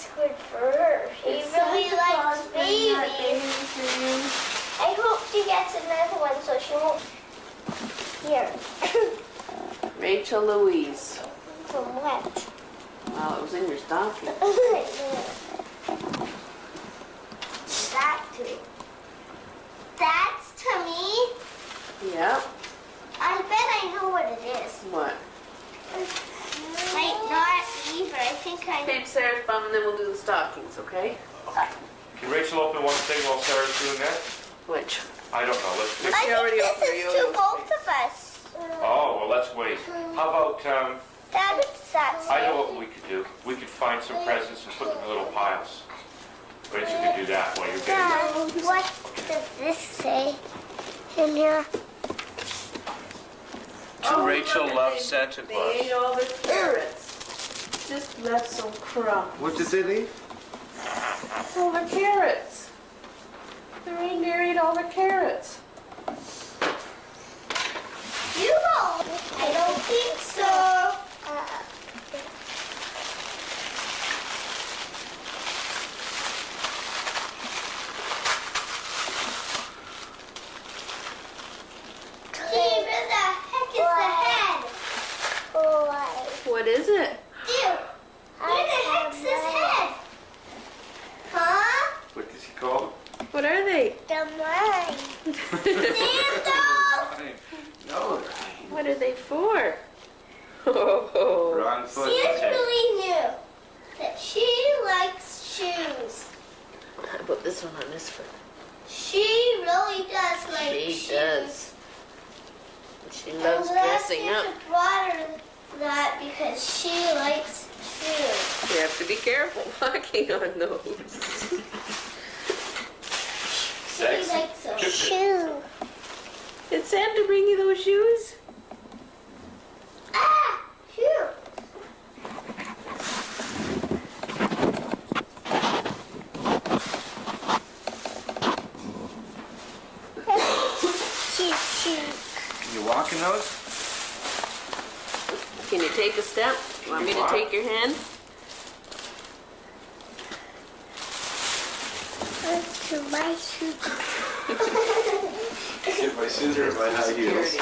that's good for her. She really likes babies. I hope she gets another one so she won't. Here. Rachel Louise. From what? Well, it was in your stocking. That too. That's to me. Yep. I bet I know what it is. What? Might not be, but I think I know. Page Sarah's bum, and then we'll do the stockings, okay? Can Rachel open one thing while Sarah's doing that? Which? I don't know. Let's She I already think opened this her is yo-yo to both of us. Oh, well, let's wait. How about, Dad, what's that I say? know what we could do. We could find some presents and put them in little piles. Rachel can do that while you're getting Dad, what does this say in here? To Rachel look, loves they- Santa They Claus. ate all the carrots. Just left some crumbs. What did they leave? All the carrots. The reindeer ate all the carrots. You know. I don't think so. Steve, where the heck is the head? What is it? Dude, where the heck's his head? Huh? What does he call What are they? The mine. Santa! them? No. What are they for? Oh, Wrong foot. Santa really knew that she likes shoes. I put this one on this foot. She really does like She shoes. does. She I'm loves glad dressing up. Santa brought her that because she likes shoes. You have to be careful walking on those. She likes those shoes. Did Santa bring you those shoes? Ah! Shoe! Can you walk in those? Can you take a step? You want me to take your hand? To my shoes. Get my scissors or my high heels.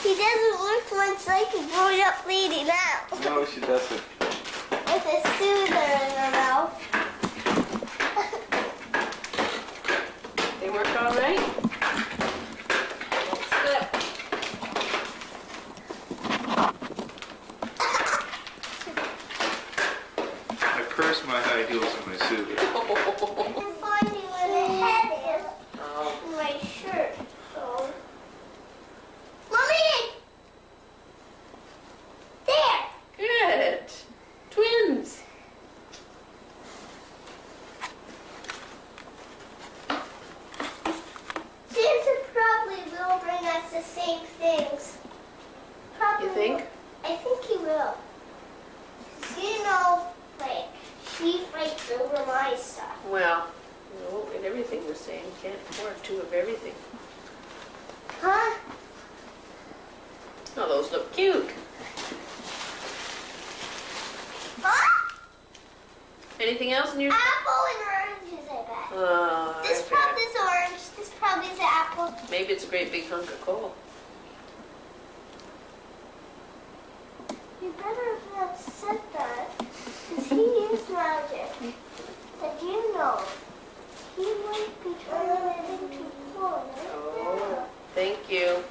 He doesn't look much like a grown-up lady now. No, she doesn't. With a soother in her mouth. They work all right? Step. I curse my high heels and my scissors. I'm finding where the head is Oh, in my shirt. So. Mommy! There! good. Twins. Santa probably will bring us the same things. Probably You think? will. I think he will. 'Cause you know, like, he fights over my stuff. Well, we won't get everything we're saying. Can't afford two of everything. Huh? Oh, those look cute. Huh? Anything else in your... Apple and oranges, I bet. Oh, This I bet. probably is orange. This probably is apple. Maybe it's a great big hunk of coal. You better not said that, because he is magic. Did you know? He might be turning it into coal. Oh, thank you.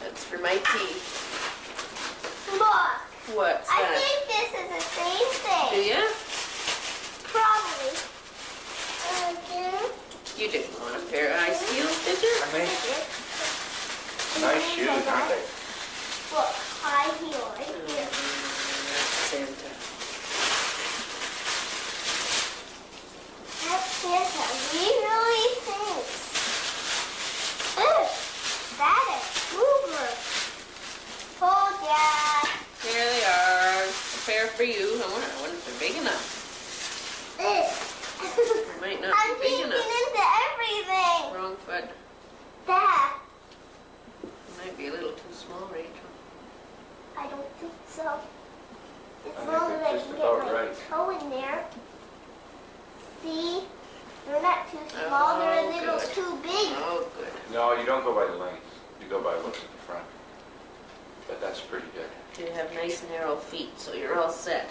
That's for my tea. Look, What's I that? think this is the same Do thing. ya? Probably. You didn't want a pair of high heels, did you? Nice shoes, aren't they? Look, high heel right here. That's Santa. That's Santa. He really thinks. Ooh, that is Uber. Oh, Dad. Here they are. A pair for you. I wonder if they're big enough. They might not I'm be big peeking enough. into everything. Wrong foot. Dad. Might be a little too small. As I long think as I it's can just get about my right. toe in there. See? They're not too small, they're a Oh, little good. too big. Oh, good. No, you don't go by the length. You go by what's at the front. But that's pretty good. You have nice narrow feet, so you're all set.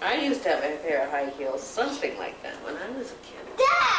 I used to have a pair of high heels, something like that when I was a kid. Dad!